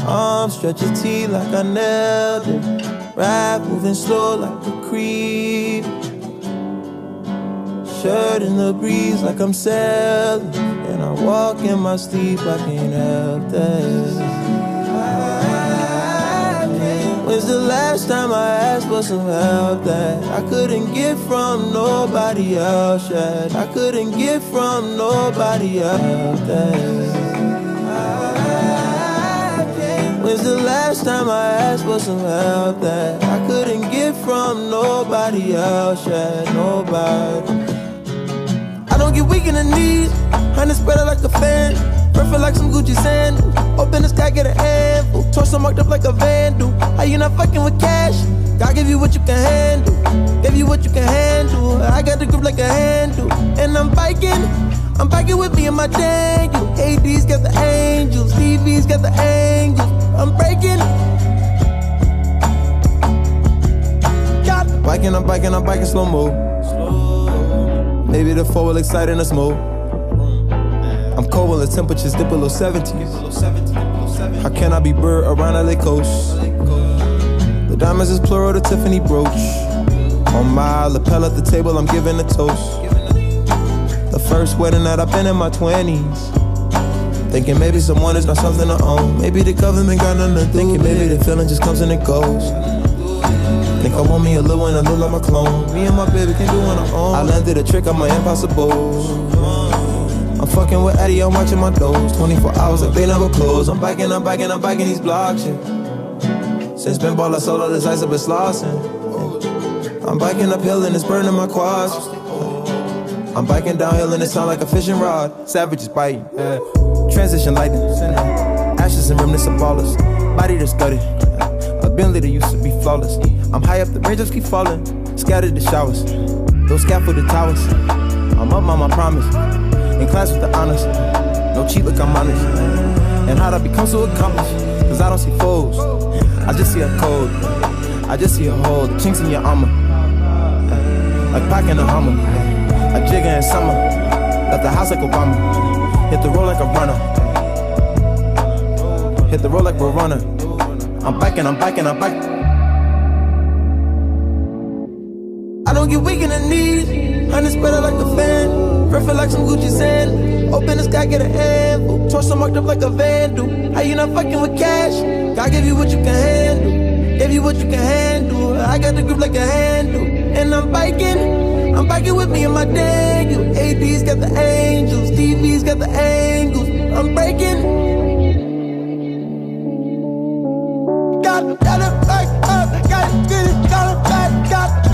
Arms stretch your T like I nailed it. Rap moving slow like a creep. Shirt in the breeze like I'm sailing. And I walk in my sleep, I can't help that. When's the last time I asked for some help that I couldn't get from nobody else yet? I couldn't get from nobody else that. When's the last time I asked for some help that I couldn't get from nobody else yet? Nobody. I don't get weak in the knees, honey spread out like a fan. Perfect like some Gucci sandals. Open the sky, get an handful. Torso marked up like a vandal. How you not fucking with cash? God give you what you can handle. Give you what you can handle. I got the grip like a handle. And I'm biking with me and my Daniel. AD's got the angels, TV's got the angels. I'm breaking. I'm biking slow-mo. Maybe the 4 will excite in a smoke. I'm cold when the temperatures dip below 70. How can I be bird around LA coast? The diamonds is plural, the Tiffany brooch. On my lapel at the table, I'm giving a toast. The first wedding that I've been in my 20s. Thinking maybe someone is not something to own. Maybe the government got nothing to do. Thinking maybe the feeling just comes and it goes. Think I want me a little one, I look like my clone. Me and my baby can't do on our own. I landed a trick on my impossibles. I'm fucking with Eddie, I'm watching my doors. 24 hours like they never close. I'm biking these blocks, yeah. Since been ball, I sold all this ice, I've been slossing. I'm biking uphill and it's burning my quads. I'm biking downhill and it sound like a fishing rod. Savages biting, yeah. Transition lightning, ashes and remnants of ballers. Body that's gutted, a Bentley that used to be flawless. I'm high up, the raindrops keep falling. Scattered the showers, those scaffolded towers. I'm up on my promise. In class with the honors, no cheat, look, I'm honest. And how'd I become so accomplished? Cause I don't see foes, I just see a code. I just see a hole, the chinks in your armor. Like Pac in a Hummer, a Jigga in summer. Left the house like Obama, hit the road like a runner. Hit the road like we're runner. I'm biking. I don't get weak in the knees, honey spread out like a fan. Perfect like some Gucci sand. Open the sky, get a handful. Torso marked up like a vandal. How you not fucking with cash? God give you what you can handle. Give you what you can handle. I got the grip like a handle. And I'm biking with me and my Daniel. AD's got the angels, TV's got the angles. I'm breaking. Gotta back up, gotta get it, gotta back up.